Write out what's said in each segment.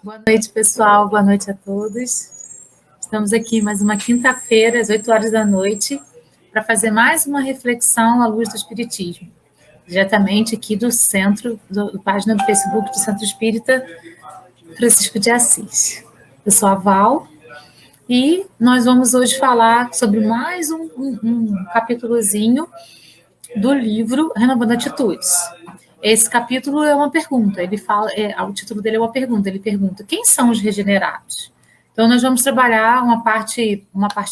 Boa noite, pessoal. Boa noite a todos. Estamos aqui mais uma quinta-feira, às 8 horas da noite, para fazer mais uma reflexão à luz do Espiritismo. Diretamente aqui do centro, da página do Facebook do Centro Espírita Francisco de Assis. Eu sou a Val e nós vamos hoje falar sobre mais um capítulozinho do livro Renovando Atitudes. Esse capítulo é uma pergunta, ele fala, o título dele é uma pergunta, ele pergunta: quem são os regenerados? Então, nós vamos trabalhar uma parte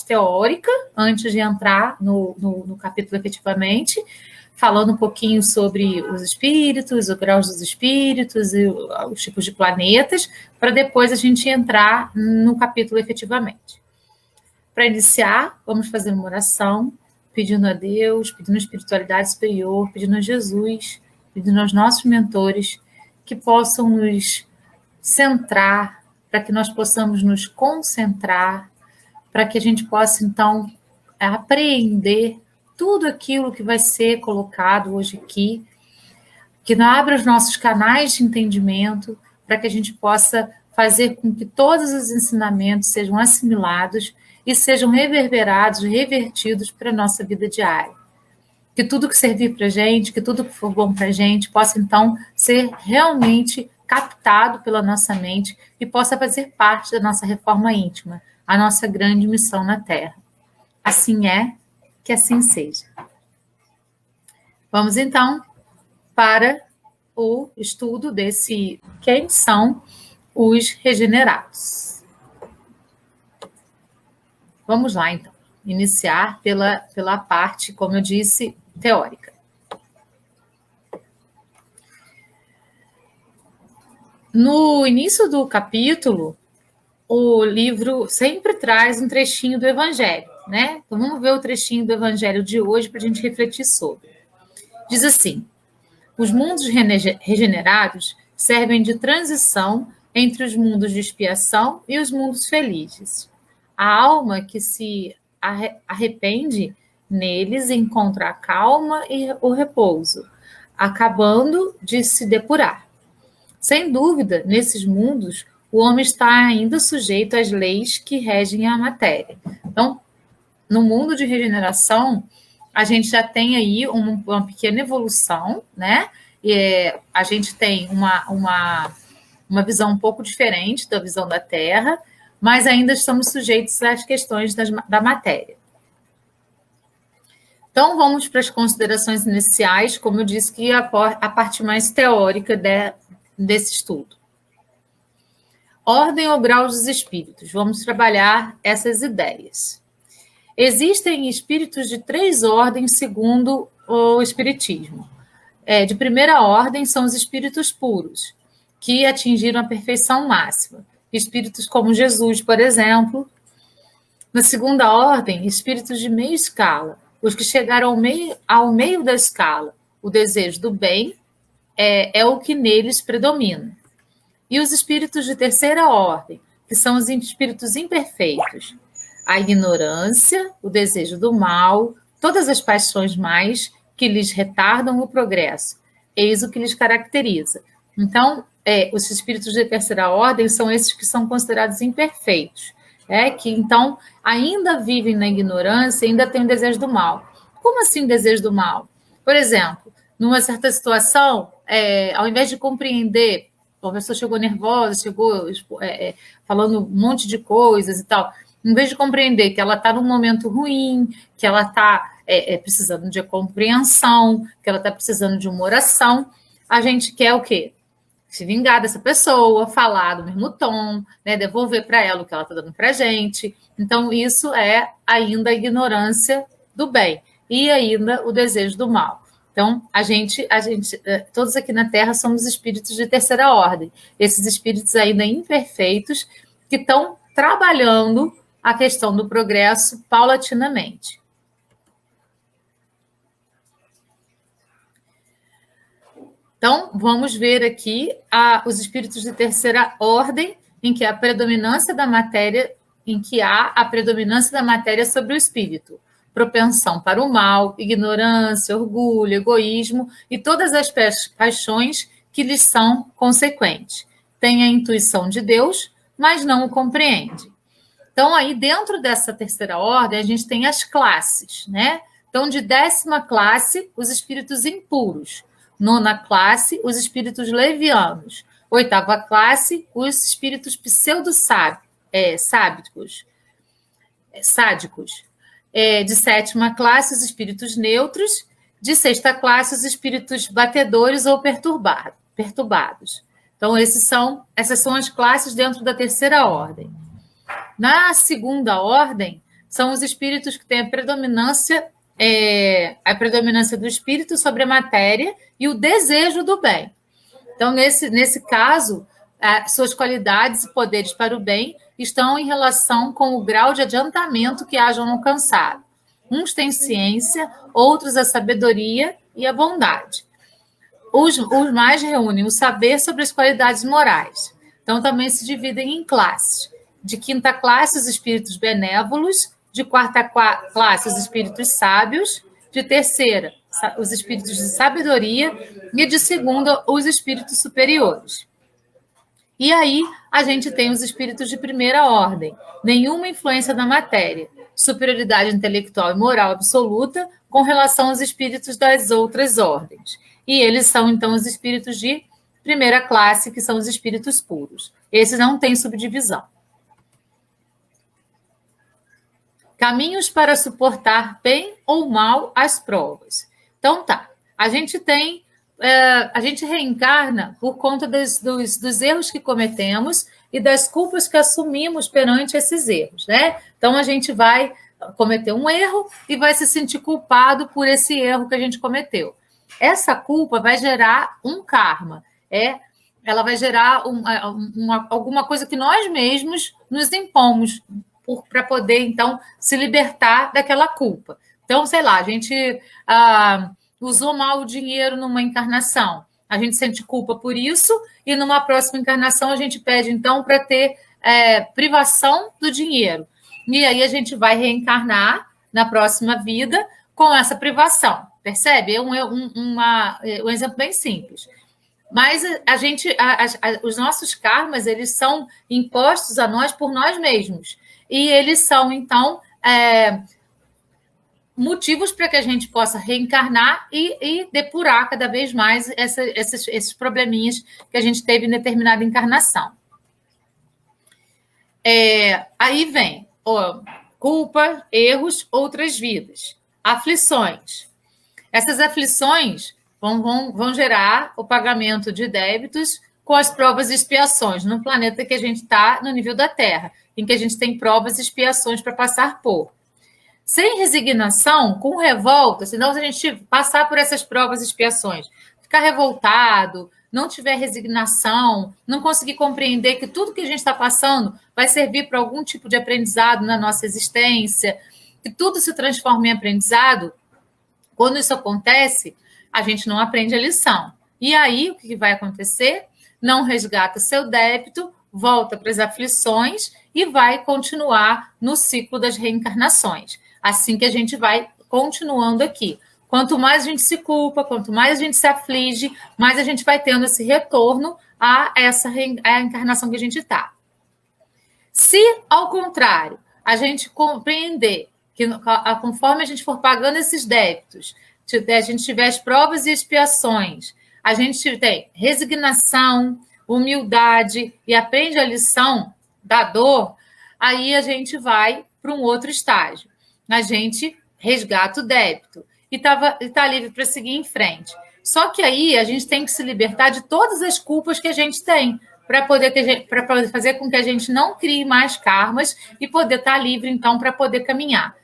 teórica, antes de entrar no capítulo efetivamente, falando um pouquinho sobre os espíritos, os graus dos espíritos, e os tipos de planetas, para depois a gente entrar no capítulo efetivamente. Para iniciar, vamos fazer uma oração, pedindo a Deus, pedindo a espiritualidade superior, pedindo a Jesus, pedindo aos nossos mentores que possam nos centrar, para que nós possamos nos concentrar, para que a gente possa, então, apreender tudo aquilo que vai ser colocado hoje aqui, que abra os nossos canais de entendimento, para que a gente possa fazer com que todos os ensinamentos sejam assimilados e sejam reverberados, revertidos para a nossa vida diária. Que tudo que servir para a gente, que tudo que for bom para a gente, possa, então, ser realmente captado pela nossa mente e possa fazer parte da nossa reforma íntima, a nossa grande missão na Terra. Assim é, que assim seja. Vamos, então, para o estudo desse quem são os regenerados. Vamos lá, então, iniciar pela parte, como eu disse, teórica. No início do capítulo, o livro sempre traz um trechinho do Evangelho, né? Então, vamos ver o trechinho do Evangelho de hoje para a gente refletir sobre. Diz assim: os mundos regenerados servem de transição entre os mundos de expiação e os mundos felizes. A alma que se arrepende neles encontra a calma e o repouso, acabando de se depurar. Sem dúvida, nesses mundos, o homem está ainda sujeito às leis que regem a matéria. Então, no mundo de regeneração, a gente já tem aí uma pequena evolução, né? A gente tem uma visão um pouco diferente da visão da Terra, mas ainda estamos sujeitos às questões da matéria. Então, vamos para as considerações iniciais, como eu disse, que é a parte mais teórica desse estudo. Ordem ou graus dos espíritos. Vamos trabalhar essas ideias. Existem espíritos de 3 ordens, segundo o Espiritismo. De primeira ordem são os espíritos puros, que atingiram a perfeição máxima. Espíritos como Jesus, por exemplo. Na segunda ordem, espíritos de meia escala, os que chegaram ao meio da escala. O desejo do bem é o que neles predomina. E os espíritos de terceira ordem, que são os espíritos imperfeitos. A ignorância, o desejo do mal, todas as paixões mais que lhes retardam o progresso. Eis o que lhes caracteriza. Então, os espíritos de terceira ordem são esses que são considerados imperfeitos, que então ainda vivem na ignorância, ainda têm o desejo do mal. Como assim desejo do mal? Por exemplo, numa certa situação, ao invés de compreender, a pessoa chegou nervosa, chegou falando um monte de coisas e tal, em vez de compreender que ela está num momento ruim, que ela está precisando de compreensão, que ela está precisando de uma oração, a gente quer o quê? Se vingar dessa pessoa, falar do mesmo tom, né, devolver para ela o que ela está dando para a gente. Então, isso é ainda a ignorância do bem e ainda o desejo do mal. Então, todos aqui na Terra somos espíritos de terceira ordem. Esses espíritos ainda imperfeitos que estão trabalhando a questão do progresso paulatinamente. Então, vamos ver aqui os espíritos de terceira ordem, em que há a predominância da matéria sobre o espírito. Propensão para o mal, ignorância, orgulho, egoísmo e todas as paixões que lhes são consequentes. tem a intuição de Deus, mas não o compreende. Então, aí, dentro dessa terceira ordem, a gente tem as classes, né? Então, de 10ª classe, os espíritos impuros. 9ª classe, os espíritos levianos. 8ª classe, os espíritos sádicos. De 7ª classe, os espíritos neutros. De 6ª classe, os espíritos batedores ou perturbados. Então, essas são as classes dentro da terceira ordem. Na segunda ordem, são os espíritos que têm a predominância do espírito sobre a matéria e o desejo do bem. Então, nesse caso, suas qualidades e poderes para o bem estão em relação com o grau de adiantamento que hajam alcançado. Uns têm ciência, outros a sabedoria e a bondade. Os mais reúnem o saber sobre as qualidades morais. Então, também se dividem em classes. De 5ª classe, os espíritos benévolos. De 4ª classe, os espíritos sábios. De 3ª, os espíritos de sabedoria. E de 2ª, os espíritos superiores. E aí, a gente tem os espíritos de primeira ordem. Nenhuma influência na matéria. Superioridade intelectual e moral absoluta com relação aos espíritos das outras ordens. E eles são, então, os espíritos de primeira classe, que são os espíritos puros. Esses não têm subdivisão. Caminhos para suportar bem ou mal as provas. Então, a gente reencarna por conta dos erros que cometemos e das culpas que assumimos perante esses erros, né? Então, a gente vai cometer um erro e vai se sentir culpado por esse erro que a gente cometeu. Essa culpa vai gerar um karma, ela vai gerar alguma coisa que nós mesmos nos impomos para poder, então, se libertar daquela culpa. Então, sei lá, a gente usou mal o dinheiro numa encarnação, a gente sente culpa por isso, e numa próxima encarnação a gente pede, então, para ter privação do dinheiro. E aí a gente vai reencarnar na próxima vida com essa privação. Percebe? É um exemplo bem simples. Mas os nossos karmas, eles são impostos a nós por nós mesmos. E eles são, então, motivos para que a gente possa reencarnar e depurar cada vez mais esses probleminhas que a gente teve em determinada encarnação. Aí vem culpa, erros, outras vidas, aflições. Essas aflições vão gerar o pagamento de débitos com as provas e expiações no planeta que a gente está no nível da Terra, em que a gente tem provas e expiações para passar por. Sem resignação, com revolta, senão se a gente passar por essas provas e expiações, ficar revoltado, não tiver resignação, não conseguir compreender que tudo que a gente está passando vai servir para algum tipo de aprendizado na nossa existência, que tudo se transforma em aprendizado, quando isso acontece, a gente não aprende a lição. E aí, o que vai acontecer? Não resgata seu débito, volta para as aflições e vai continuar no ciclo das reencarnações. Assim que a gente vai continuando aqui. Quanto mais a gente se culpa, quanto mais a gente se aflige, mais a gente vai tendo esse retorno a encarnação que a gente está. Se, ao contrário, a gente compreender que, conforme a gente for pagando esses débitos, a gente tiver as provas e expiações, a gente tem resignação, humildade e aprende a lição da dor, aí a gente vai para um outro estágio. A gente resgata o débito e está livre para seguir em frente. Só que aí a gente tem que se libertar de todas as culpas que a gente tem, para poder fazer com que a gente não crie mais karmas e poder estar livre, então, para poder caminhar.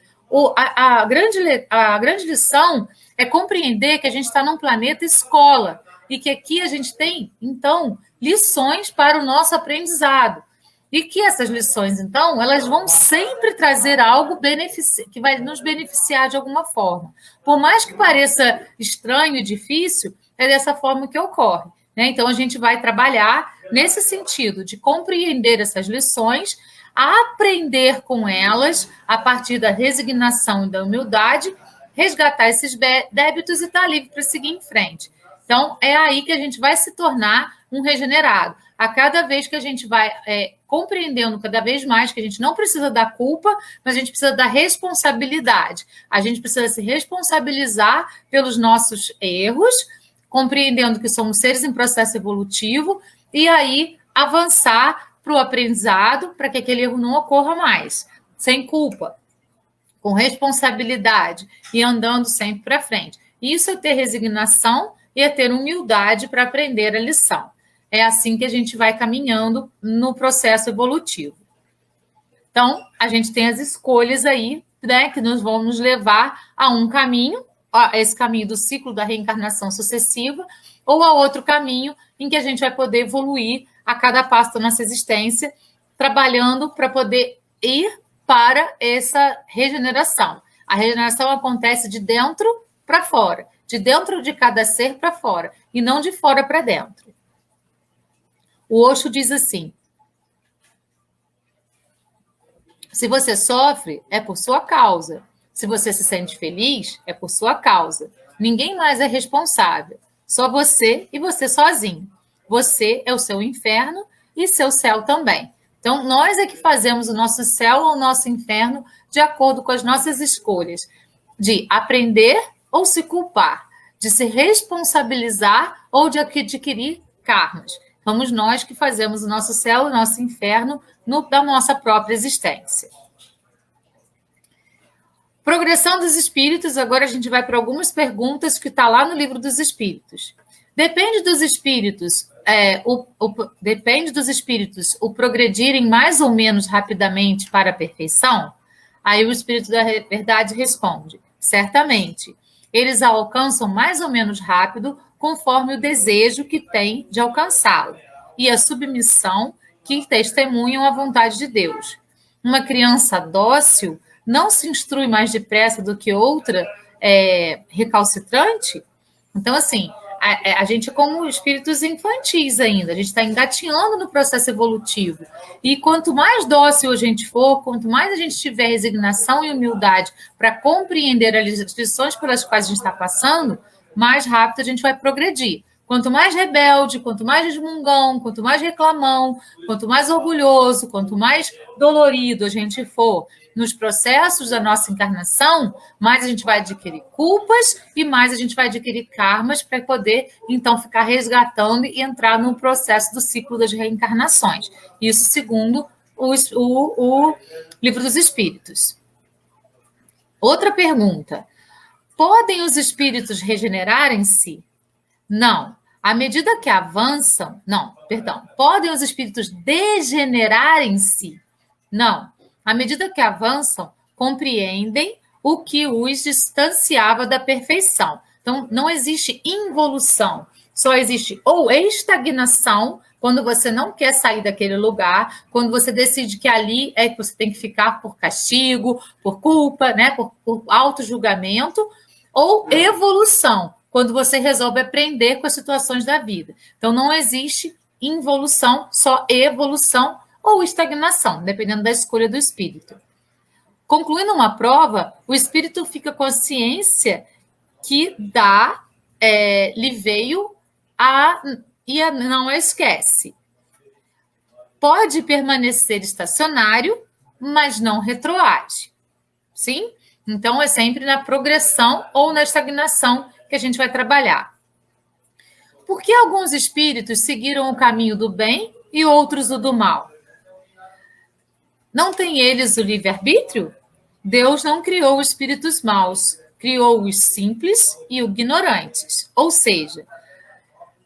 A grande lição é compreender que a gente está num planeta escola e que aqui a gente tem, então, lições para o nosso aprendizado. E que essas lições, então, elas vão sempre trazer algo que vai nos beneficiar de alguma forma. Por mais que pareça estranho e difícil, é dessa forma que ocorre, né? Então, a gente vai trabalhar nesse sentido de compreender essas lições, aprender com elas a partir da resignação e da humildade, resgatar esses débitos e estar livre para seguir em frente. Então, é aí que a gente vai se tornar um regenerado. A cada vez que a gente vai compreendendo cada vez mais que a gente não precisa da culpa, mas a gente precisa da responsabilidade. A gente precisa se responsabilizar pelos nossos erros, compreendendo que somos seres em processo evolutivo, e aí avançar para o aprendizado, para que aquele erro não ocorra mais, sem culpa, com responsabilidade e andando sempre para frente. Isso é ter resignação e é ter humildade para aprender a lição. É assim que a gente vai caminhando no processo evolutivo. Então, a gente tem as escolhas aí, né, que nos vão nos levar a um caminho, a esse caminho do ciclo da reencarnação sucessiva, ou a outro caminho em que a gente vai poder evoluir a cada passo da nossa existência, trabalhando para poder ir para essa regeneração. A regeneração acontece de dentro para fora, de dentro de cada ser para fora, e não de fora para dentro. O Osho diz assim: se você sofre, é por sua causa. Se você se sente feliz, é por sua causa. Ninguém mais é responsável. Só você e você sozinho. Você é o seu inferno e seu céu também. Então, nós é que fazemos o nosso céu ou o nosso inferno de acordo com as nossas escolhas, de aprender ou se culpar, de se responsabilizar ou de adquirir karmas. Somos nós que fazemos o nosso céu e o nosso inferno da nossa própria existência. Progressão dos espíritos, agora a gente vai para algumas perguntas que está lá no Livro dos Espíritos. Depende dos espíritos o progredirem mais ou menos rapidamente para a perfeição? Aí o Espírito da Verdade responde: certamente. Eles a alcançam mais ou menos rápido, conforme o desejo que têm de alcançá-lo e a submissão que testemunham a vontade de Deus. Uma criança dócil não se instrui mais depressa do que outra recalcitrante? Então, assim, a gente é como espíritos infantis ainda, a gente está engatinhando no processo evolutivo. E quanto mais dócil a gente for, quanto mais a gente tiver resignação e humildade para compreender as lições pelas quais a gente está passando, mais rápido a gente vai progredir. Quanto mais rebelde, quanto mais resmungão, quanto mais reclamão, quanto mais orgulhoso, quanto mais dolorido a gente for nos processos da nossa encarnação, mais a gente vai adquirir culpas e mais a gente vai adquirir karmas para poder, então, ficar resgatando e entrar no processo do ciclo das reencarnações. Isso segundo o Livro dos Espíritos. Outra pergunta: podem os espíritos regenerarem-se? Não. À medida que avançam... Podem os espíritos degenerarem-se? Não. À medida que avançam, compreendem o que os distanciava da perfeição. Então, não existe involução. Só existe ou estagnação, quando você não quer sair daquele lugar, quando você decide que ali é que você tem que ficar por castigo, por culpa, né, por auto-julgamento, ou evolução, quando você resolve aprender com as situações da vida. Então, não existe involução, só evolução ou estagnação, dependendo da escolha do espírito. Concluindo uma prova, o espírito fica com a ciência que lhe veio e não a esquece. Pode permanecer estacionário, mas não retroage. Sim? Então, é sempre na progressão ou na estagnação que a gente vai trabalhar. Por que alguns espíritos seguiram o caminho do bem e outros o do mal? Não têm eles o livre-arbítrio? Deus não criou espíritos maus, criou os simples e os ignorantes, ou seja,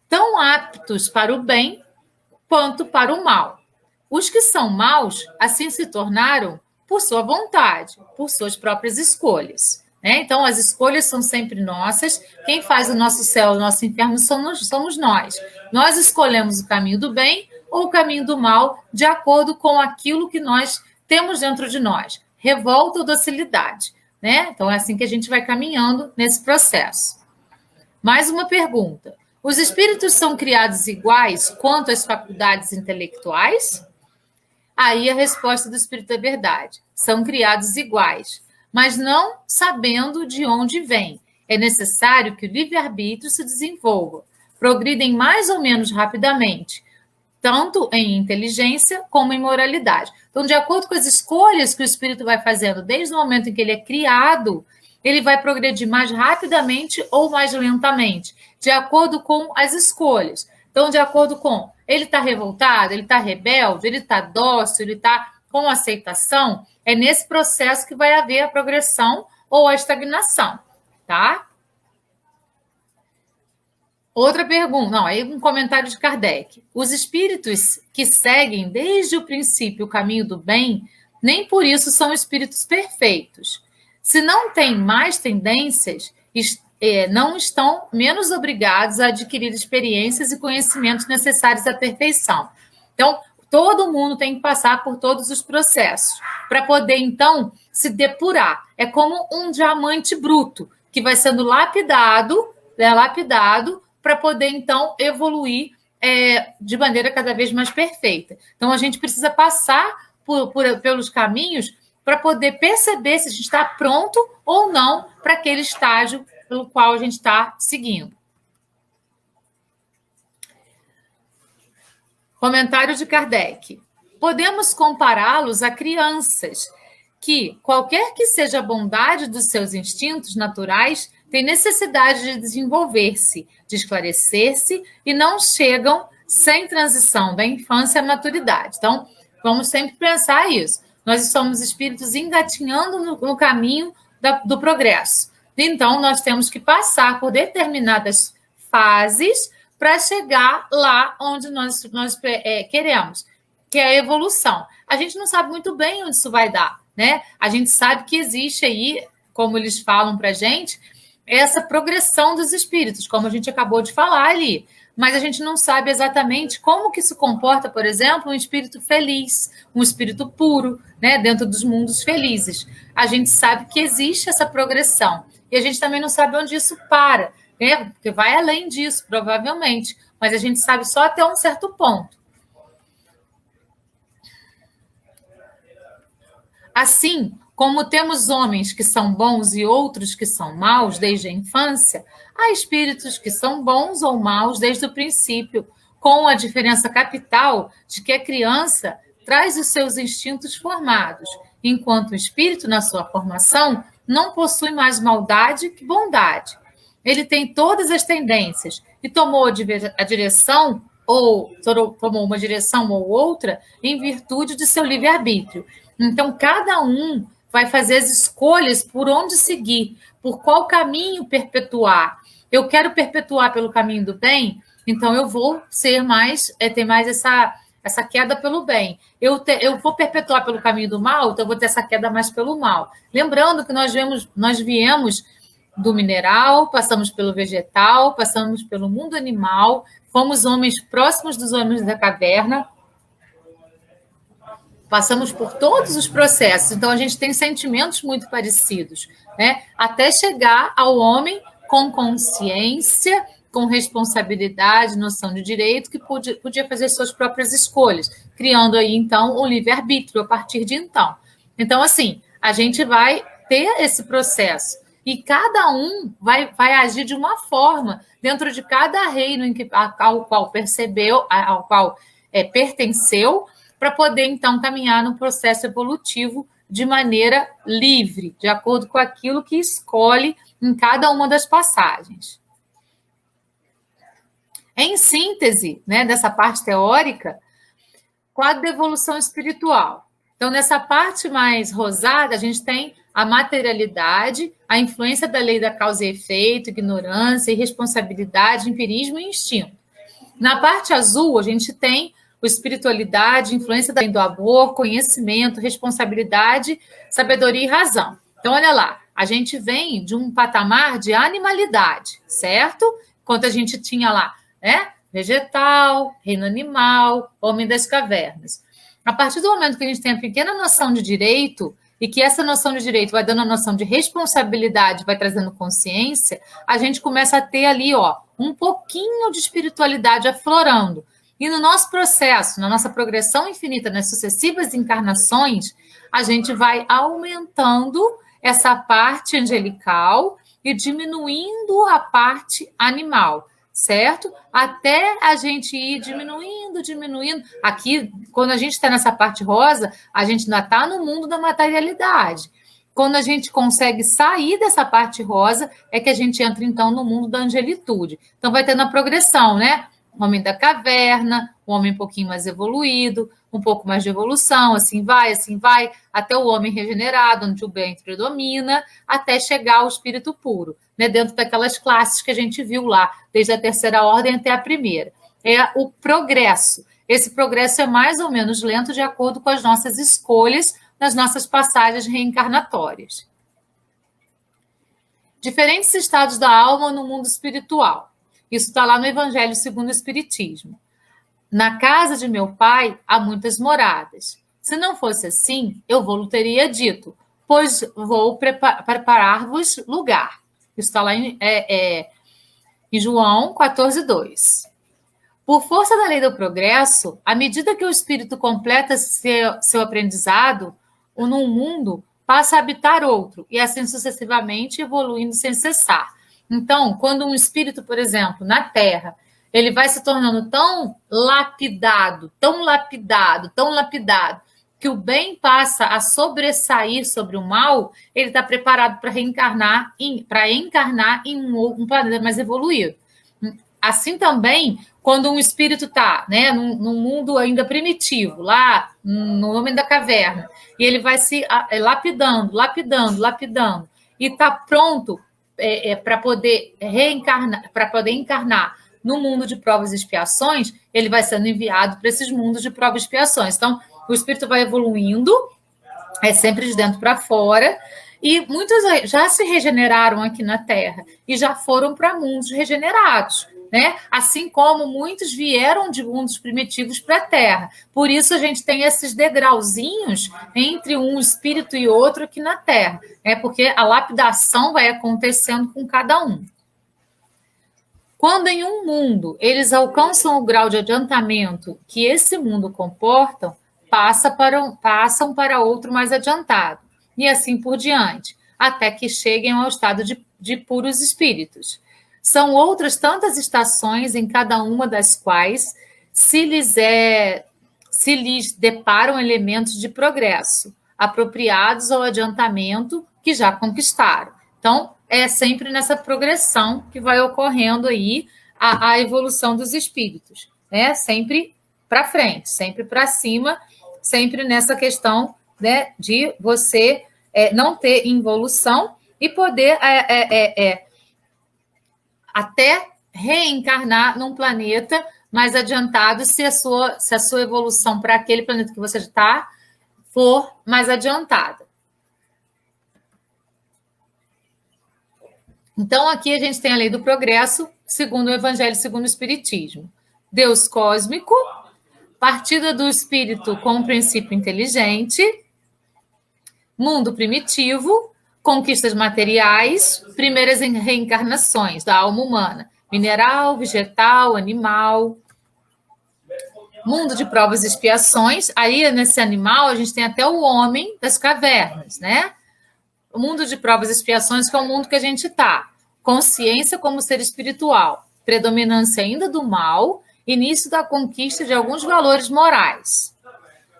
tão aptos para o bem quanto para o mal. Os que são maus, assim se tornaram por sua vontade, por suas próprias escolhas. Então, as escolhas são sempre nossas. Quem faz o nosso céu, o nosso inferno, somos nós. Nós escolhemos o caminho do bem ou o caminho do mal, de acordo com aquilo que nós temos dentro de nós. Revolta ou docilidade. Então, é assim que a gente vai caminhando nesse processo. Mais uma pergunta. Os espíritos são criados iguais quanto às faculdades intelectuais? Aí a resposta do Espírito da Verdade. São criados iguais, mas não sabendo de onde vem. É necessário que o livre-arbítrio se desenvolva, progridem mais ou menos rapidamente, tanto em inteligência como em moralidade. Então, de acordo com as escolhas que o espírito vai fazendo desde o momento em que ele é criado, ele vai progredir mais rapidamente ou mais lentamente, de acordo com as escolhas. Então, de acordo com ele está revoltado, ele está rebelde, ele está dócil, ele está com aceitação, é nesse processo que vai haver a progressão ou a estagnação, tá? Outra pergunta, não, aí um comentário de Kardec. Os espíritos que seguem desde o princípio o caminho do bem, nem por isso são espíritos perfeitos. Se não têm mais tendências, não estão menos obrigados a adquirir experiências e conhecimentos necessários à perfeição. Então, todo mundo tem que passar por todos os processos para poder, então, se depurar. É como um diamante bruto que vai sendo lapidado para poder, então, evoluir de maneira cada vez mais perfeita. Então, a gente precisa passar pelos caminhos para poder perceber se a gente está pronto ou não para aquele estágio pelo qual a gente está seguindo. Comentário de Kardec. Podemos compará-los a crianças que, qualquer que seja a bondade dos seus instintos naturais, têm necessidade de desenvolver-se, de esclarecer-se e não chegam sem transição da infância à maturidade. Então, vamos sempre pensar isso. Nós somos espíritos engatinhando no caminho do progresso. Então, nós temos que passar por determinadas fases para chegar lá onde nós queremos, que é a evolução. A gente não sabe muito bem onde isso vai dar, né? A gente sabe que existe aí, como eles falam para a gente, essa progressão dos espíritos, como a gente acabou de falar ali. Mas a gente não sabe exatamente como que se comporta, por exemplo, um espírito feliz, um espírito puro, né, dentro dos mundos felizes. A gente sabe que existe essa progressão. E a gente também não sabe onde isso para, né? Porque vai além disso, provavelmente. Mas a gente sabe só até um certo ponto. Assim, como temos homens que são bons e outros que são maus desde a infância, há espíritos que são bons ou maus desde o princípio, com a diferença capital de que a criança traz os seus instintos formados, enquanto o espírito, na sua formação, não possui mais maldade que bondade. Ele tem todas as tendências e tomou a direção ou tomou uma direção ou outra em virtude de seu livre-arbítrio. Então, cada um vai fazer as escolhas por onde seguir, por qual caminho perpetuar. Eu quero perpetuar pelo caminho do bem, então eu vou ser mais, ter mais essa queda pelo bem. Eu vou perpetuar pelo caminho do mal, então eu vou ter essa queda mais pelo mal. Lembrando que nós viemos do mineral, passamos pelo vegetal, passamos pelo mundo animal, fomos homens próximos dos homens da caverna, passamos por todos os processos, então a gente tem sentimentos muito parecidos, né? Até chegar ao homem com consciência, com responsabilidade, noção de direito, que podia fazer suas próprias escolhas, criando aí, então, o livre-arbítrio a partir de então. Então, assim, a gente vai ter esse processo e cada um vai agir de uma forma dentro de cada reino ao qual pertenceu, para poder, então, caminhar no processo evolutivo de maneira livre, de acordo com aquilo que escolhe em cada uma das passagens. Em síntese, né, dessa parte teórica, quadro da evolução espiritual. Então, nessa parte mais rosada, a gente tem a materialidade, a influência da lei da causa e efeito, ignorância, irresponsabilidade, empirismo e instinto. Na parte azul, a gente tem a espiritualidade, influência do amor, conhecimento, responsabilidade, sabedoria e razão. Então, olha lá, a gente vem de um patamar de animalidade, certo? Enquanto a gente tinha lá, né, vegetal, reino animal, homem das cavernas. A partir do momento que a gente tem a pequena noção de direito, e que essa noção de direito vai dando a noção de responsabilidade, vai trazendo consciência, a gente começa a ter ali, ó, um pouquinho de espiritualidade aflorando. E no nosso processo, na nossa progressão infinita, nas sucessivas encarnações, a gente vai aumentando essa parte angelical e diminuindo a parte animal. certo? Até a gente ir diminuindo, diminuindo. Aqui, quando a gente está nessa parte rosa, a gente ainda está no mundo da materialidade. Quando a gente consegue sair dessa parte rosa, é que a gente entra, então, no mundo da angelitude. Então, vai tendo a progressão, né? O homem da caverna, o homem um pouquinho mais evoluído, um pouco mais de evolução, assim vai, até o homem regenerado, onde o bem predomina, até chegar ao espírito puro, né? Dentro daquelas classes que a gente viu lá, desde a terceira ordem até a primeira. É o progresso. Esse progresso é mais ou menos lento de acordo com as nossas escolhas nas nossas passagens reencarnatórias. Diferentes estados da alma no mundo espiritual. Isso está lá no Evangelho segundo o Espiritismo. Na casa de meu pai há muitas moradas. Se não fosse assim, eu vou-lhe teria dito, pois vou preparar-vos lugar. Isso está lá em João 14:2. Por força da lei do progresso, à medida que o espírito completa seu aprendizado, num mundo passa a habitar outro, e assim sucessivamente evoluindo sem cessar. Então, quando um espírito, por exemplo, na Terra, ele vai se tornando tão lapidado, tão lapidado, tão lapidado, que o bem passa a sobressair sobre o mal, ele está preparado para reencarnar, encarnar em um planeta mais evoluído. Assim também, quando um espírito está, né, num mundo ainda primitivo, lá no homem da caverna, e ele vai se lapidando, e está pronto para poder reencarnar, para poder encarnar no mundo de provas e expiações, ele vai sendo enviado para esses mundos de provas e expiações. Então, o espírito vai evoluindo, é sempre de dentro para fora, e muitos já se regeneraram aqui na Terra e já foram para mundos regenerados, né? Assim como muitos vieram de mundos primitivos para a Terra. Por isso a gente tem esses degrauzinhos entre um espírito e outro aqui na Terra, né? Porque a lapidação vai acontecendo com cada um. Quando em um mundo eles alcançam o grau de adiantamento que esse mundo comporta, passam para outro mais adiantado, e assim por diante, até que cheguem ao estado de puros espíritos. São outras tantas estações, em cada uma das quais se lhes deparam elementos de progresso, apropriados ao adiantamento que já conquistaram. Então, é sempre nessa progressão que vai ocorrendo aí a evolução dos espíritos, né? Sempre para frente, sempre para cima, sempre nessa questão, né, de você não ter involução e poder até reencarnar num planeta mais adiantado, se a sua evolução para aquele planeta que você está for mais adiantada. Então, aqui a gente tem a lei do progresso, segundo o Evangelho, segundo o Espiritismo. Deus cósmico, partida do espírito com um princípio inteligente, mundo primitivo, conquistas materiais, primeiras reencarnações da alma humana, mineral, vegetal, animal, mundo de provas e expiações. Aí, nesse animal, a gente tem até o homem das cavernas, né? O mundo de provas e expiações, que é o mundo que a gente está. Consciência como ser espiritual, predominância ainda do mal, início da conquista de alguns valores morais.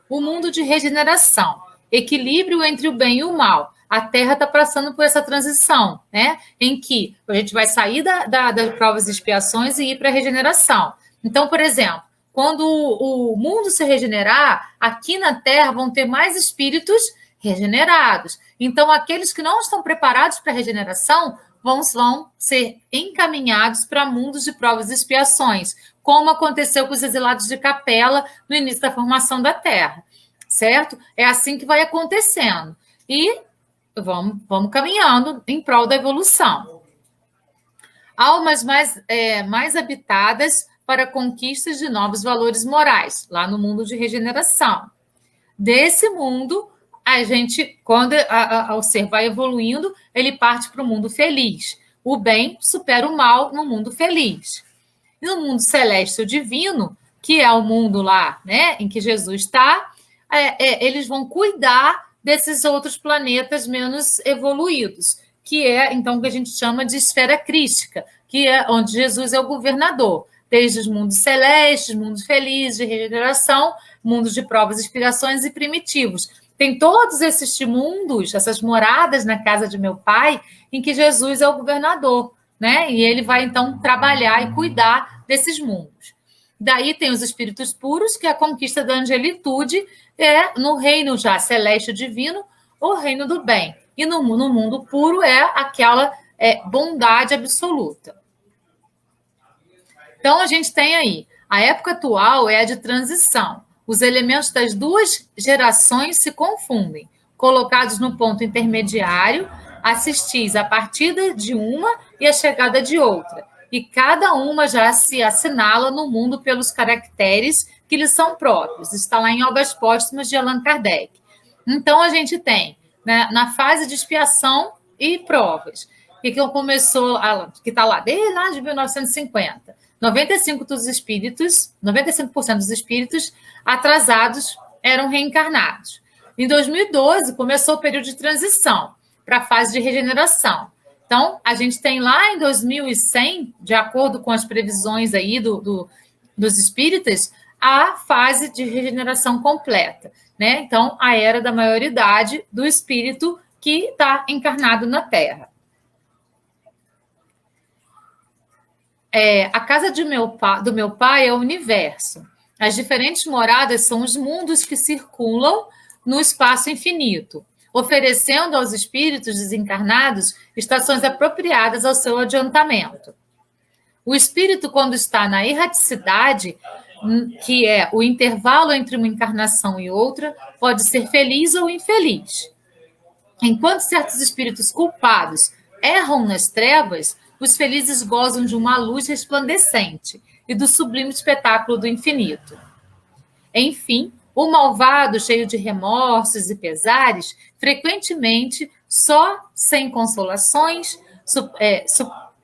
O mundo de regeneração, equilíbrio entre o bem e o mal. A Terra está passando por essa transição, né? Em que a gente vai sair das provas e expiações e ir para a regeneração. Então, por exemplo, quando o mundo se regenerar, aqui na Terra vão ter mais espíritos regenerados. Então, aqueles que não estão preparados para a regeneração vão ser encaminhados para mundos de provas e expiações, como aconteceu com os exilados de Capela no início da formação da Terra, certo? É assim que vai acontecendo. E vamos caminhando em prol da evolução. Almas mais habitadas para conquistas de novos valores morais, lá no mundo de regeneração. Desse mundo, a gente, quando o ser vai evoluindo, ele parte para o mundo feliz. O bem supera o mal no mundo feliz. E no mundo celeste ou divino, que é o mundo lá, né, em que Jesus está, eles vão cuidar desses outros planetas menos evoluídos, que é, então, o que a gente chama de esfera crística, que é onde Jesus é o governador, desde os mundos celestes, mundos felizes, de regeneração, mundos de provas, expiações e primitivos. Tem todos esses mundos, essas moradas na casa de meu pai, em que Jesus é o governador, né? E ele vai, então, trabalhar e cuidar desses mundos. Daí tem os espíritos puros, que é a conquista da angelitude, é no reino já celeste divino, o reino do bem. E no mundo puro é aquela bondade absoluta. Então, a gente tem aí, a época atual é a de transição. Os elementos das duas gerações se confundem. Colocados no ponto intermediário, assistis a partida de uma e a chegada de outra. E cada uma já se assinala no mundo pelos caracteres que lhes são próprios. Está lá em Obras Póstumas de Allan Kardec. Então, a gente tem, né, na fase de expiação e provas, que começou, que está lá desde lá de 1950, 95% dos espíritos atrasados eram reencarnados. Em 2012, começou o período de transição para a fase de regeneração. Então, a gente tem lá em 2100, de acordo com as previsões aí dos espíritas, a fase de regeneração completa, né? Então, a era da maioridade do espírito que está encarnado na Terra. A casa do meu pai é o universo. As diferentes moradas são os mundos que circulam no espaço infinito, oferecendo aos espíritos desencarnados estações apropriadas ao seu adiantamento. O espírito, quando está na erraticidade, que é o intervalo entre uma encarnação e outra, pode ser feliz ou infeliz. Enquanto certos espíritos culpados erram nas trevas, os felizes gozam de uma luz resplandecente e do sublime espetáculo do infinito. Enfim, o malvado, cheio de remorsos e pesares, frequentemente, só sem consolações,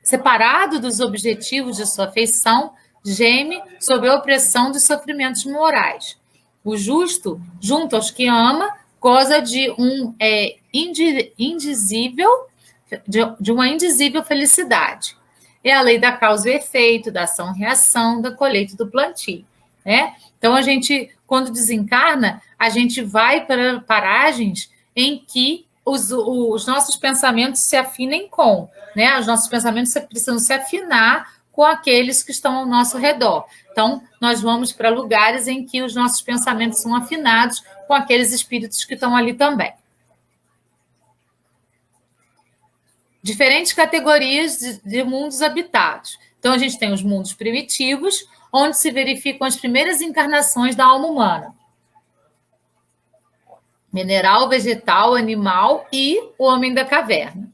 separado dos objetivos de sua afeição, geme sob a opressão dos sofrimentos morais. O justo, junto aos que ama, goza de uma indizível felicidade. É a lei da causa e efeito, da ação-reação, da colheita e do plantio, né? Então, a gente, quando desencarna, a gente vai para paragens em que os nossos pensamentos se afinem com, né? Os nossos pensamentos precisam se afinar com aqueles que estão ao nosso redor. Então, nós vamos para lugares em que os nossos pensamentos são afinados com aqueles espíritos que estão ali também. Diferentes categorias de mundos habitados. Então, a gente tem os mundos primitivos, onde se verificam as primeiras encarnações da alma humana. Mineral, vegetal, animal e o homem da caverna.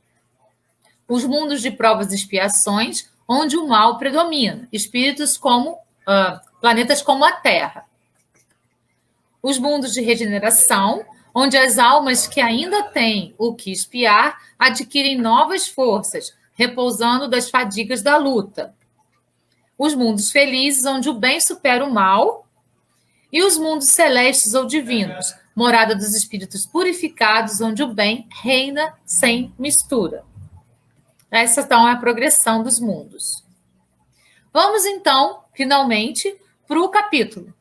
Os mundos de provas e expiações, onde o mal predomina. Espíritos como planetas como a Terra. Os mundos de regeneração, onde as almas que ainda têm o que expiar adquirem novas forças, repousando das fadigas da luta. Os mundos felizes, onde o bem supera o mal. E os mundos celestes ou divinos, morada dos espíritos purificados, onde o bem reina sem mistura. Essa, então, é a progressão dos mundos. Vamos, então, finalmente, para o capítulo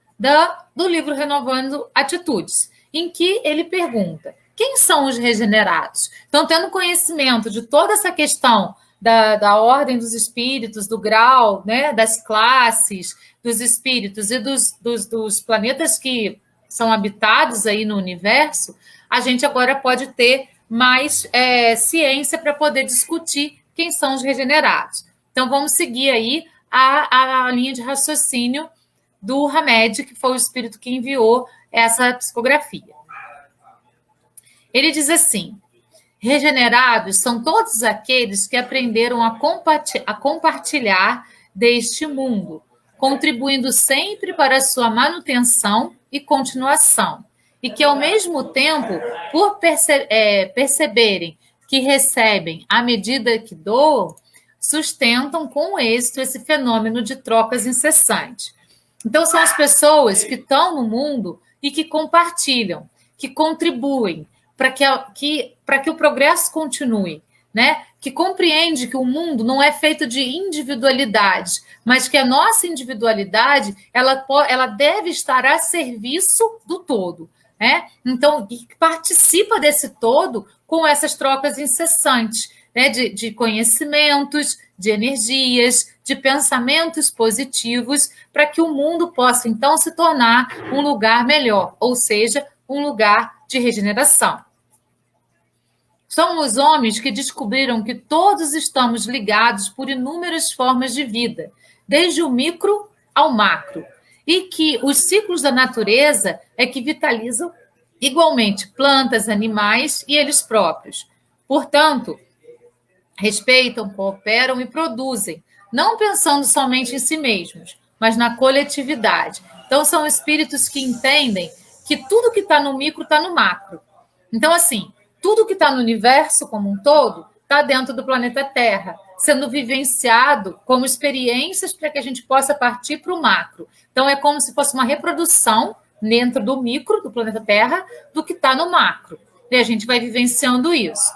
do livro Renovando Atitudes, em que ele pergunta: quem são os regenerados? Então, tendo conhecimento de toda essa questão da ordem dos espíritos, do grau, né, das classes dos espíritos e dos planetas que são habitados aí no universo, a gente agora pode ter mais ciência para poder discutir quem são os regenerados. Então, vamos seguir aí a linha de raciocínio do Hamed, que foi o espírito que enviou essa psicografia. Ele diz assim: regenerados são todos aqueles que aprenderam a compartilhar deste mundo, contribuindo sempre para a sua manutenção e continuação, e que, ao mesmo tempo, por perceberem que recebem à medida que doam, sustentam com êxito esse fenômeno de trocas incessantes. Então, são as pessoas que estão no mundo e que compartilham, que contribuem para que o progresso continue, né? que compreende que o mundo não é feito de individualidades, mas que a nossa individualidade ela deve estar a serviço do todo. Né? Então, participa desse todo com essas trocas incessantes, né? De conhecimentos, de energias, de pensamentos positivos, para que o mundo possa, então, se tornar um lugar melhor, ou seja, um lugar de regeneração. São os homens que descobriram que todos estamos ligados por inúmeras formas de vida, desde o micro ao macro, e que os ciclos da natureza é que vitalizam igualmente plantas, animais e eles próprios. Portanto, respeitam, cooperam e produzem, não pensando somente em si mesmos, mas na coletividade. Então, são espíritos que entendem que tudo que está no micro está no macro. Então, assim, tudo que está no universo como um todo está dentro do planeta Terra, sendo vivenciado como experiências para que a gente possa partir para o macro. Então, é como se fosse uma reprodução dentro do micro, do planeta Terra, do que está no macro. E a gente vai vivenciando isso.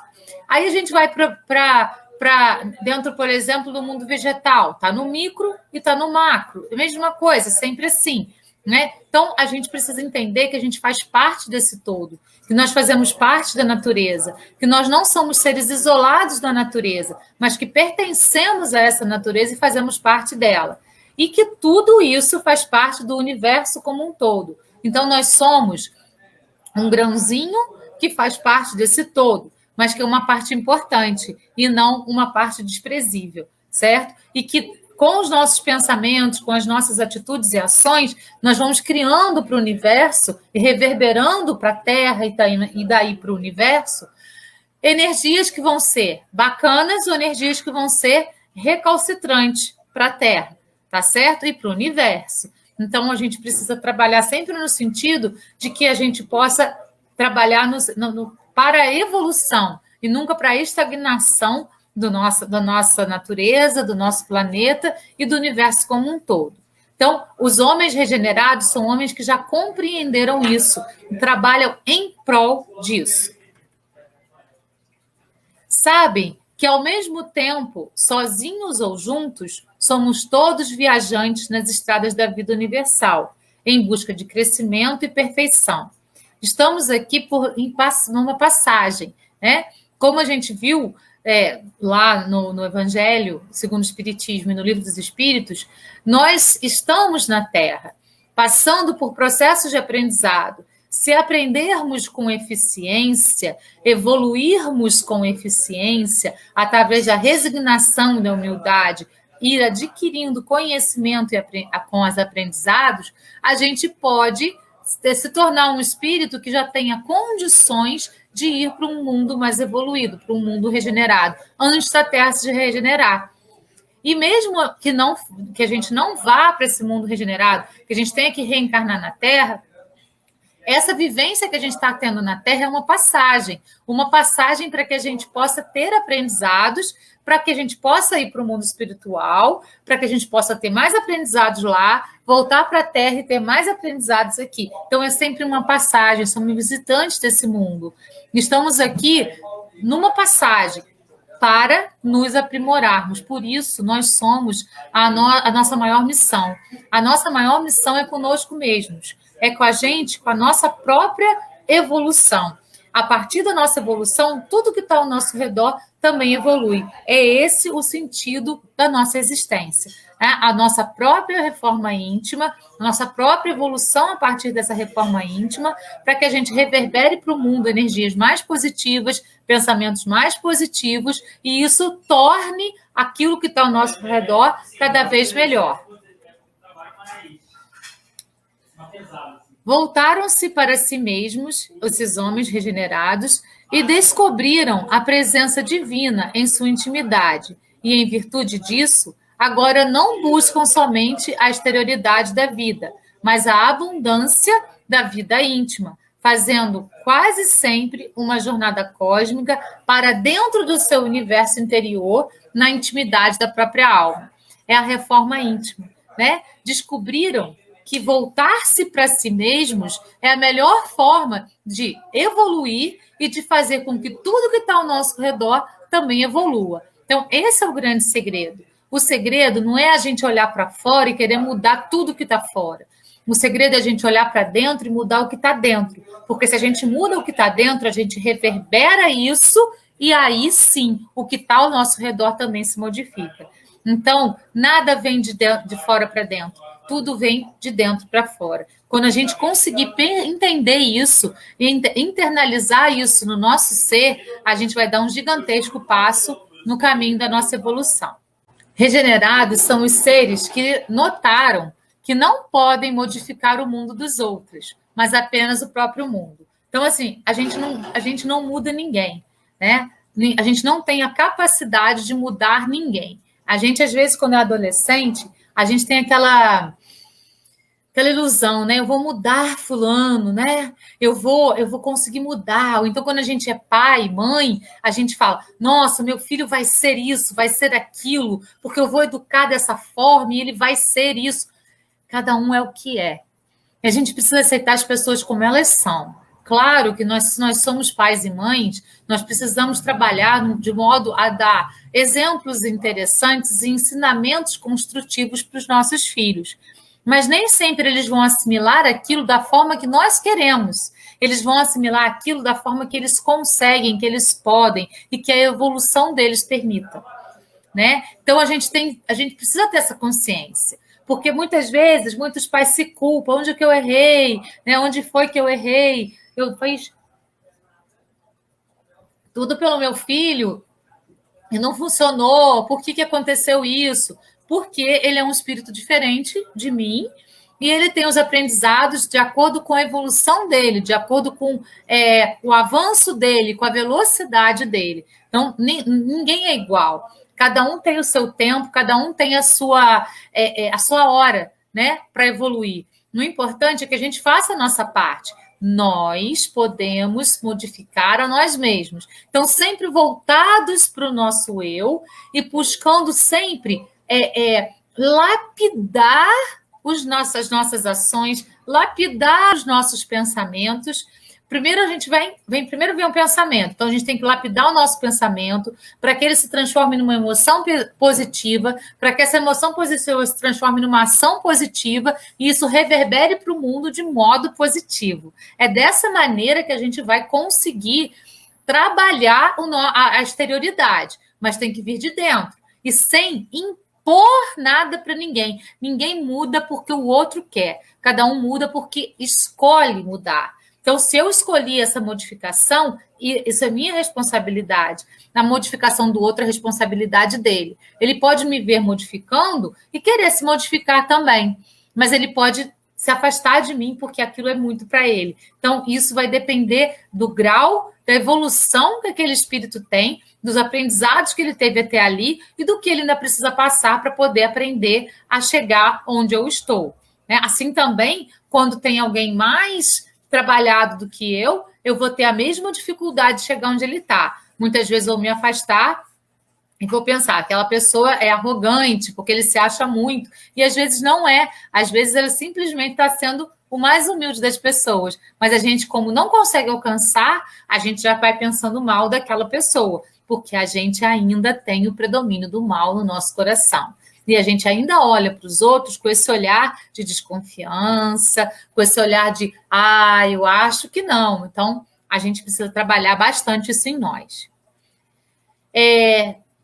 Aí a gente vai para dentro, por exemplo, do mundo vegetal. Está no micro e está no macro. A mesma coisa, sempre assim. Né? Então, a gente precisa entender que a gente faz parte desse todo, que nós fazemos parte da natureza, que nós não somos seres isolados da natureza, mas que pertencemos a essa natureza e fazemos parte dela. E que tudo isso faz parte do universo como um todo. Então, nós somos um grãozinho que faz parte desse todo, mas que é uma parte importante e não uma parte desprezível, certo? E que com os nossos pensamentos, com as nossas atitudes e ações, nós vamos criando para o universo e reverberando para a Terra e daí para o universo energias que vão ser bacanas ou energias que vão ser recalcitrantes para a Terra, tá certo? E para o universo. Então, a gente precisa trabalhar sempre no sentido de que a gente possa trabalhar para a evolução e nunca para a estagnação da nossa natureza, do nosso planeta e do universo como um todo. Então, os homens regenerados são homens que já compreenderam isso e trabalham em prol disso. Sabem que, ao mesmo tempo, sozinhos ou juntos, somos todos viajantes nas estradas da vida universal, em busca de crescimento e perfeição. Estamos aqui numa passagem, né? Como a gente viu lá no Evangelho, segundo o Espiritismo e no Livro dos Espíritos, nós estamos na Terra, passando por processos de aprendizado. Se aprendermos com eficiência, evoluirmos com eficiência, através da resignação e da humildade, ir adquirindo conhecimento com os aprendizados, a gente pode se tornar um espírito que já tenha condições de ir para um mundo mais evoluído, para um mundo regenerado, antes da Terra se regenerar. E mesmo que a gente não vá para esse mundo regenerado, que a gente tenha que reencarnar na Terra, essa vivência que a gente está tendo na Terra é uma passagem para que a gente possa ter aprendizados, para que a gente possa ir para o mundo espiritual, para que a gente possa ter mais aprendizados lá, voltar para a Terra e ter mais aprendizados aqui. Então, é sempre uma passagem, somos visitantes desse mundo. Estamos aqui numa passagem para nos aprimorarmos. Por isso, nós somos a nossa maior missão. A nossa maior missão é conosco mesmos. É com a gente, com a nossa própria evolução. A partir da nossa evolução, tudo que está ao nosso redor também evolui. É esse o sentido da nossa existência. Né? A nossa própria reforma íntima, a nossa própria evolução a partir dessa reforma íntima, para que a gente reverbere para o mundo energias mais positivas, pensamentos mais positivos, e isso torne aquilo que está ao nosso redor cada vez melhor. Voltaram-se para si mesmos, esses homens regenerados, e descobriram a presença divina em sua intimidade. E, em virtude disso, agora não buscam somente a exterioridade da vida, mas a abundância da vida íntima, fazendo quase sempre uma jornada cósmica para dentro do seu universo interior, na intimidade da própria alma. É a reforma íntima, né? Descobriram que voltar-se para si mesmos é a melhor forma de evoluir e de fazer com que tudo que está ao nosso redor também evolua. Então, esse é o grande segredo. O segredo não é a gente olhar para fora e querer mudar tudo que está fora. O segredo é a gente olhar para dentro e mudar o que está dentro. Porque se a gente muda o que está dentro, a gente reverbera isso e aí sim, o que está ao nosso redor também se modifica. Então, nada vem de fora para dentro. Tudo vem de dentro para fora. Quando a gente conseguir entender isso e internalizar isso no nosso ser, a gente vai dar um gigantesco passo no caminho da nossa evolução. Regenerados são os seres que notaram que não podem modificar o mundo dos outros, mas apenas o próprio mundo. Então, assim, a gente não muda ninguém, né? A gente não tem a capacidade de mudar ninguém. A gente, às vezes, quando é adolescente, a gente tem aquela ilusão, né? Eu vou mudar fulano, né? Eu vou conseguir mudar. Ou então, quando a gente é pai, mãe, a gente fala: nossa, meu filho vai ser isso, vai ser aquilo, porque eu vou educar dessa forma e ele vai ser isso. Cada um é o que é. E a gente precisa aceitar as pessoas como elas são. Claro que se nós somos pais e mães, nós precisamos trabalhar de modo a dar exemplos interessantes e ensinamentos construtivos para os nossos filhos. Mas nem sempre eles vão assimilar aquilo da forma que nós queremos. Eles vão assimilar aquilo da forma que eles conseguem, que eles podem e que a evolução deles permita, né? Então a gente precisa ter essa consciência, porque muitas vezes muitos pais se culpam, onde que eu errei, né? Onde foi que eu errei? Eu fiz tudo pelo meu filho e não funcionou. Por que aconteceu isso? Porque ele é um espírito diferente de mim e ele tem os aprendizados de acordo com a evolução dele, de acordo com o avanço dele, com a velocidade dele. Então, ninguém é igual. Cada um tem o seu tempo, cada um tem a sua hora, né, para evoluir. O importante é que a gente faça a nossa parte. Nós podemos modificar a nós mesmos. Então, sempre voltados para o nosso eu e buscando sempre lapidar as nossas ações, lapidar os nossos pensamentos. Primeiro a gente primeiro vem um pensamento, então a gente tem que lapidar o nosso pensamento para que ele se transforme numa emoção positiva, para que essa emoção positiva se transforme numa ação positiva e isso reverbere para o mundo de modo positivo. É dessa maneira que a gente vai conseguir trabalhar a exterioridade, mas tem que vir de dentro e sem impor nada para ninguém. Ninguém muda porque o outro quer, cada um muda porque escolhe mudar. Então, se eu escolhi essa modificação, isso é minha responsabilidade. Na modificação do outro, é responsabilidade dele. Ele pode me ver modificando e querer se modificar também, mas ele pode se afastar de mim porque aquilo é muito para ele. Então, isso vai depender do grau, da evolução que aquele espírito tem, dos aprendizados que ele teve até ali e do que ele ainda precisa passar para poder aprender a chegar onde eu estou, né? Assim também, quando tem alguém mais trabalhado do que eu vou ter a mesma dificuldade de chegar onde ele está. Muitas vezes eu vou me afastar e vou pensar, aquela pessoa é arrogante, porque ele se acha muito, e às vezes não é. Às vezes ele simplesmente está sendo o mais humilde das pessoas. Mas a gente, como não consegue alcançar, a gente já vai pensando mal daquela pessoa, porque a gente ainda tem o predomínio do mal no nosso coração. E a gente ainda olha para os outros com esse olhar de desconfiança, com esse olhar de, eu acho que não. Então, a gente precisa trabalhar bastante isso em nós.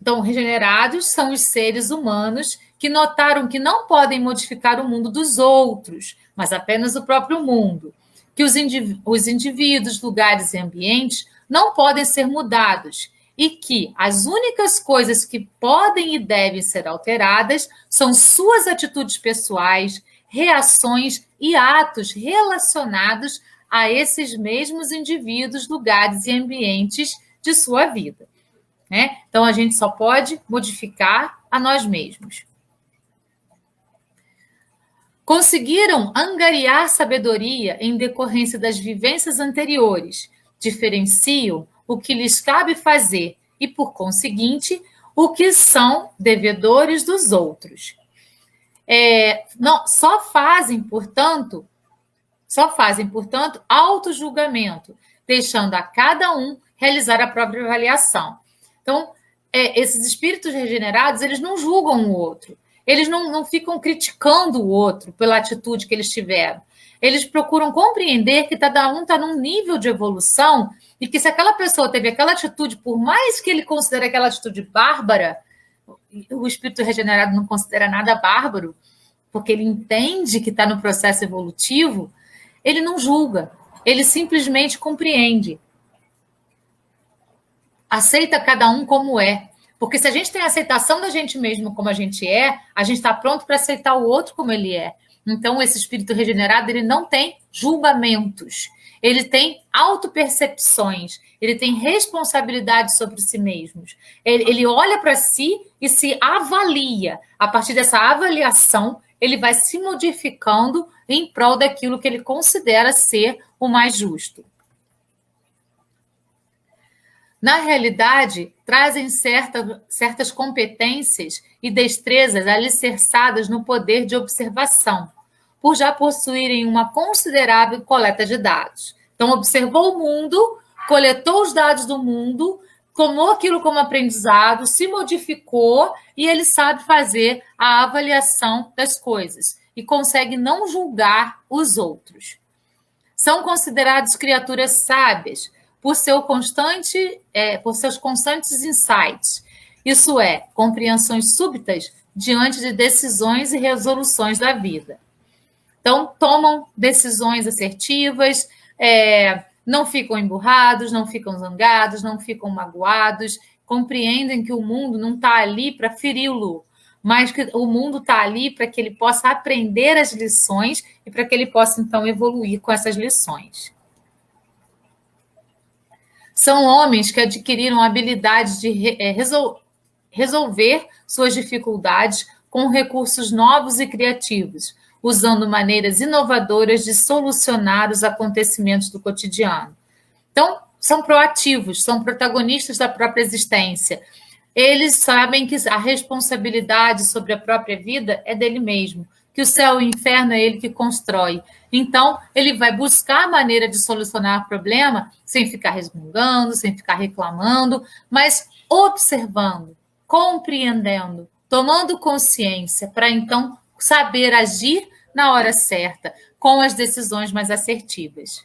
Então, regenerados são os seres humanos que notaram que não podem modificar o mundo dos outros, mas apenas o próprio mundo. Que os indivíduos, lugares e ambientes não podem ser mudados e que as únicas coisas que podem e devem ser alteradas são suas atitudes pessoais, reações e atos relacionados a esses mesmos indivíduos, lugares e ambientes de sua vida, né? Então, a gente só pode modificar a nós mesmos. Conseguiram angariar sabedoria em decorrência das vivências anteriores, diferenciam o que lhes cabe fazer e, por conseguinte, o que são devedores dos outros. Só fazem, portanto, autojulgamento, deixando a cada um realizar a própria avaliação. Então, esses espíritos regenerados, eles não julgam o outro. Eles não ficam criticando o outro pela atitude que eles tiveram. Eles procuram compreender que cada um está num nível de evolução e que se aquela pessoa teve aquela atitude, por mais que ele considere aquela atitude bárbara, o espírito regenerado não considera nada bárbaro, porque ele entende que está no processo evolutivo, ele não julga, ele simplesmente compreende. Aceita cada um como é. Porque se a gente tem a aceitação da gente mesmo como a gente é, a gente está pronto para aceitar o outro como ele é. Então, esse espírito regenerado, ele não tem julgamentos. Ele tem autopercepções. Ele tem responsabilidade sobre si mesmo. Ele olha para si e se avalia. A partir dessa avaliação, ele vai se modificando em prol daquilo que ele considera ser o mais justo. Na realidade, trazem certas competências e destrezas alicerçadas no poder de observação, por já possuírem uma considerável coleta de dados. Então, observou o mundo, coletou os dados do mundo, tomou aquilo como aprendizado, se modificou e ele sabe fazer a avaliação das coisas e consegue não julgar os outros. São considerados criaturas sábias, por seus constantes insights, isso é, compreensões súbitas diante de decisões e resoluções da vida. Então, tomam decisões assertivas, não ficam emburrados, não ficam zangados, não ficam magoados, compreendem que o mundo não está ali para feri-lo, mas que o mundo está ali para que ele possa aprender as lições e para que ele possa, então, evoluir com essas lições. São homens que adquiriram a habilidade de resolver suas dificuldades com recursos novos e criativos, usando maneiras inovadoras de solucionar os acontecimentos do cotidiano. Então, são proativos, são protagonistas da própria existência. Eles sabem que a responsabilidade sobre a própria vida é dele mesmo, que o céu e o inferno é ele que constrói. Então, ele vai buscar a maneira de solucionar o problema sem ficar resmungando, sem ficar reclamando, mas observando, compreendendo, tomando consciência para, então, saber agir na hora certa, com as decisões mais assertivas.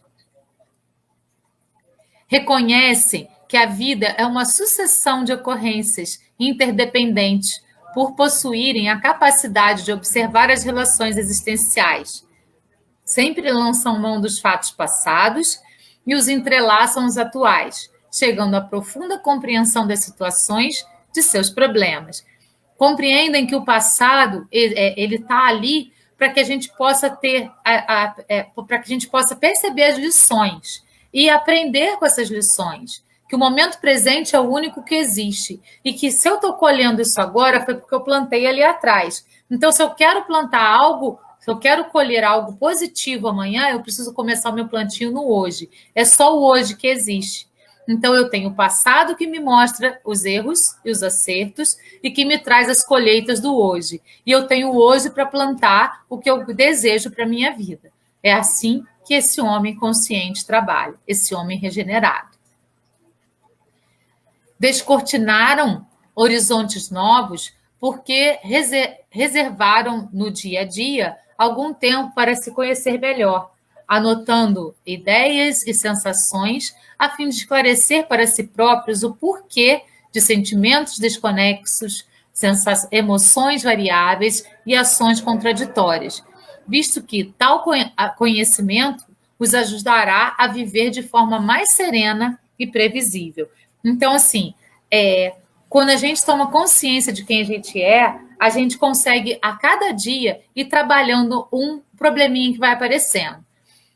Reconhecem que a vida é uma sucessão de ocorrências interdependentes, por possuírem a capacidade de observar as relações existenciais. Sempre lançam mão dos fatos passados e os entrelaçam aos atuais, chegando à profunda compreensão das situações de seus problemas. Compreendem que o passado ele está ali para que a gente possa para que a gente possa perceber as lições e aprender com essas lições. Que o momento presente é o único que existe e que se eu estou colhendo isso agora foi porque eu plantei ali atrás. Então, se eu quero plantar algo, se eu quero colher algo positivo amanhã, eu preciso começar o meu plantio no hoje. É só o hoje que existe. Então, eu tenho o passado que me mostra os erros e os acertos e que me traz as colheitas do hoje. E eu tenho o hoje para plantar o que eu desejo para a minha vida. É assim que esse homem consciente trabalha, esse homem regenerado. Descortinaram horizontes novos porque reservaram no dia a dia algum tempo para se conhecer melhor, anotando ideias e sensações a fim de esclarecer para si próprios o porquê de sentimentos desconexos, emoções variáveis e ações contraditórias, visto que tal conhecimento os ajudará a viver de forma mais serena e previsível. Então, assim, quando a gente toma consciência de quem a gente consegue, a cada dia, ir trabalhando um probleminha que vai aparecendo.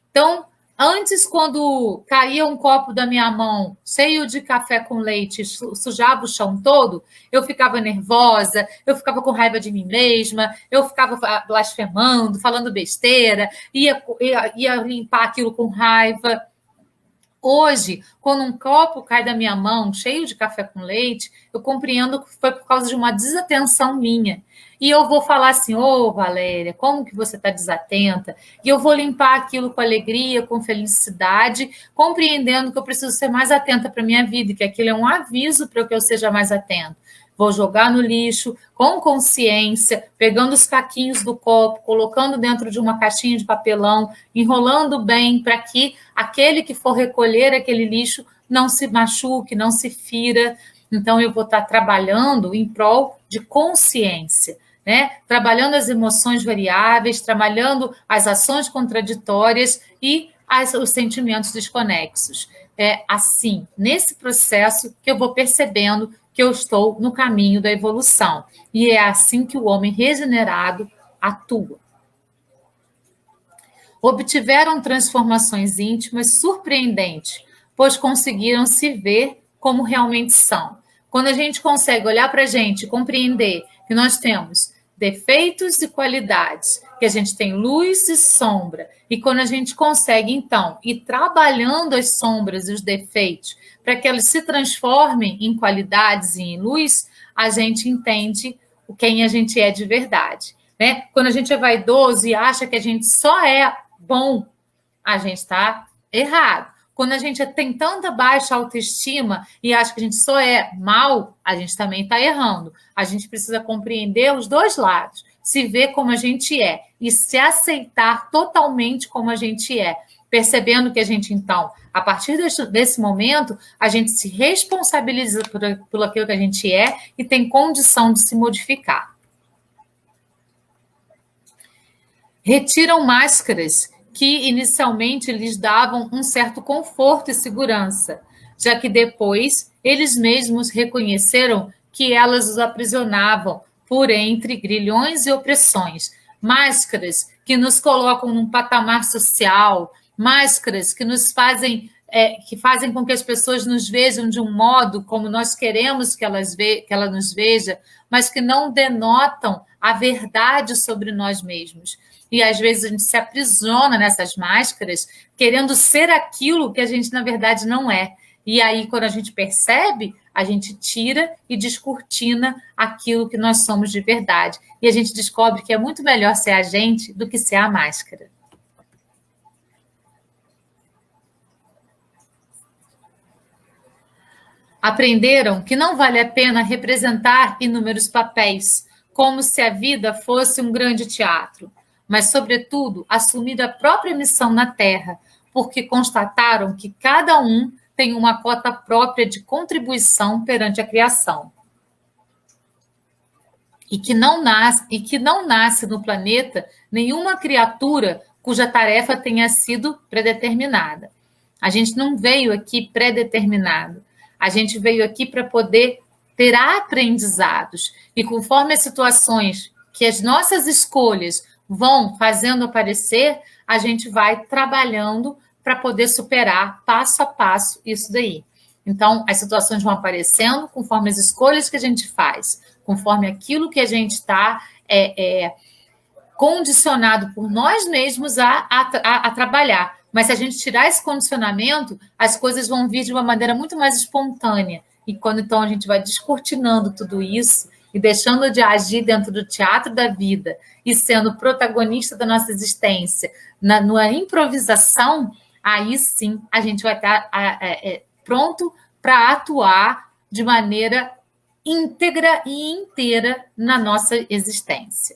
Então, antes, quando caía um copo da minha mão, cheio de café com leite, sujava o chão todo, eu ficava nervosa, eu ficava com raiva de mim mesma, eu ficava blasfemando, falando besteira, ia limpar aquilo com raiva. Hoje, quando um copo cai da minha mão, cheio de café com leite, eu compreendo que foi por causa de uma desatenção minha. E eu vou falar assim, ô Valéria, como que você está desatenta? E eu vou limpar aquilo com alegria, com felicidade, compreendendo que eu preciso ser mais atenta para a minha vida, e que aquilo é um aviso para que eu seja mais atenta. Vou jogar no lixo com consciência, pegando os caquinhos do copo, colocando dentro de uma caixinha de papelão, enrolando bem para que aquele que for recolher aquele lixo não se machuque, não se fira. Então, eu vou estar trabalhando em prol de consciência, né? Trabalhando as emoções variáveis, trabalhando as ações contraditórias e os sentimentos desconexos. É assim, nesse processo, que eu vou percebendo que eu estou no caminho da evolução. E é assim que o homem regenerado atua. Obtiveram transformações íntimas surpreendentes, pois conseguiram se ver como realmente são. Quando a gente consegue olhar para a gente e compreender que nós temos defeitos e qualidades, que a gente tem luz e sombra, e quando a gente consegue, então, ir trabalhando as sombras e os defeitos para que elas se transformem em qualidades e em luz, a gente entende quem a gente é de verdade. Né? Quando a gente é vaidoso e acha que a gente só é bom, a gente está errado. Quando a gente tem tanta baixa autoestima e acha que a gente só é mal, a gente também está errando. A gente precisa compreender os dois lados, se ver como a gente é e se aceitar totalmente como a gente é, percebendo que a gente, então, a partir desse momento, a gente se responsabiliza por aquilo que a gente é e tem condição de se modificar. Retiram máscaras que inicialmente lhes davam um certo conforto e segurança, já que depois eles mesmos reconheceram que elas os aprisionavam por entre grilhões e opressões, máscaras que nos colocam num patamar social, máscaras que nos fazem que fazem com que as pessoas nos vejam de um modo como nós queremos que ela nos veja, mas que não denotam a verdade sobre nós mesmos. E às vezes a gente se aprisiona nessas máscaras, querendo ser aquilo que a gente, na verdade, não é. E aí, quando a gente percebe, a gente tira e descortina aquilo que nós somos de verdade. E a gente descobre que é muito melhor ser a gente do que ser a máscara. Aprenderam que não vale a pena representar inúmeros papéis, como se a vida fosse um grande teatro, mas, sobretudo, assumir a própria missão na Terra, porque constataram que cada um tem uma cota própria de contribuição perante a criação. E que não nasce no planeta nenhuma criatura cuja tarefa tenha sido predeterminada. A gente não veio aqui predeterminado. A gente veio aqui para poder ter aprendizados. E conforme as situações que as nossas escolhas vão fazendo aparecer, a gente vai trabalhando para poder superar passo a passo isso daí. Então, as situações vão aparecendo conforme as escolhas que a gente faz, conforme aquilo que a gente está condicionado por nós mesmos a trabalhar. Mas se a gente tirar esse condicionamento, as coisas vão vir de uma maneira muito mais espontânea. E quando então a gente vai descortinando tudo isso e deixando de agir dentro do teatro da vida e sendo protagonista da nossa existência, na improvisação, aí sim a gente vai estar pronto para atuar de maneira íntegra e inteira na nossa existência.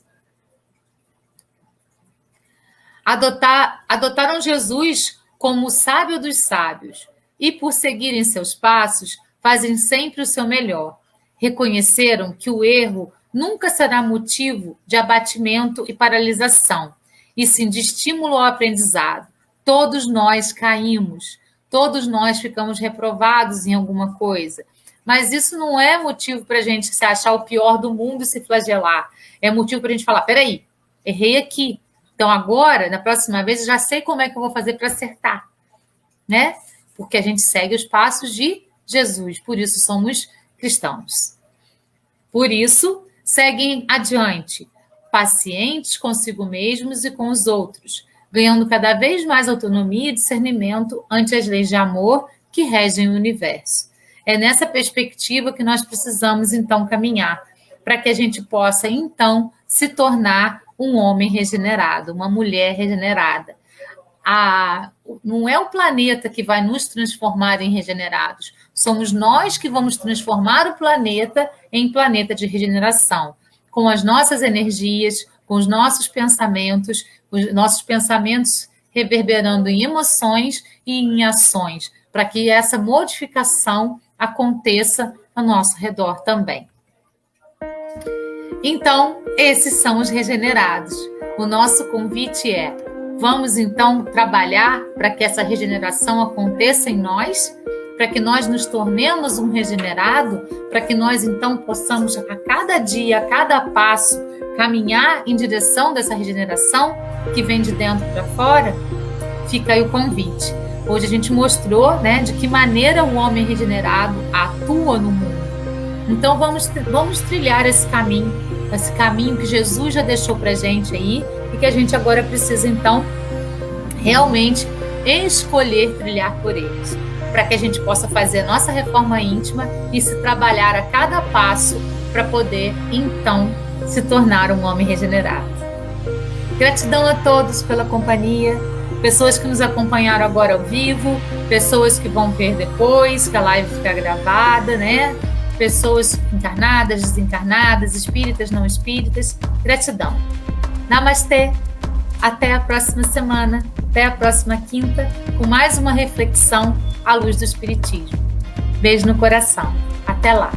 Adotaram Jesus como o sábio dos sábios e, por seguirem seus passos, fazem sempre o seu melhor. Reconheceram que o erro nunca será motivo de abatimento e paralisação, e sim de estímulo ao aprendizado. Todos nós caímos, todos nós ficamos reprovados em alguma coisa, mas isso não é motivo para a gente se achar o pior do mundo e se flagelar. É motivo para a gente falar, peraí, errei aqui. Então, agora, na próxima vez, eu já sei como é que eu vou fazer para acertar, né? Porque a gente segue os passos de Jesus, por isso somos cristãos. Por isso, seguem adiante, pacientes consigo mesmos e com os outros, ganhando cada vez mais autonomia e discernimento ante as leis de amor que regem o universo. É nessa perspectiva que nós precisamos, então, caminhar, para que a gente possa, então, se tornar um homem regenerado, uma mulher regenerada. Não é o planeta que vai nos transformar em regenerados, somos nós que vamos transformar o planeta em planeta de regeneração, com as nossas energias, com os nossos pensamentos reverberando em emoções e em ações, para que essa modificação aconteça ao nosso redor também. Então, esses são os regenerados. O nosso convite é: vamos então trabalhar para que essa regeneração aconteça em nós, para que nós nos tornemos um regenerado, para que nós então possamos a cada dia, a cada passo, caminhar em direção dessa regeneração que vem de dentro para fora. Fica aí o convite. Hoje a gente mostrou, né, de que maneira o homem regenerado atua no mundo. Então vamos trilhar esse caminho que Jesus já deixou para a gente aí e que a gente agora precisa então realmente escolher trilhar por eles, para que a gente possa fazer a nossa reforma íntima e se trabalhar a cada passo para poder então se tornar um homem regenerado. Gratidão a todos pela companhia, pessoas que nos acompanharam agora ao vivo, pessoas que vão ver depois, que a live fica gravada, né? Pessoas encarnadas, desencarnadas, espíritas, não espíritas. Gratidão. Namastê. Até a próxima semana, até a próxima quinta, com mais uma reflexão à luz do Espiritismo. Beijo no coração. Até lá.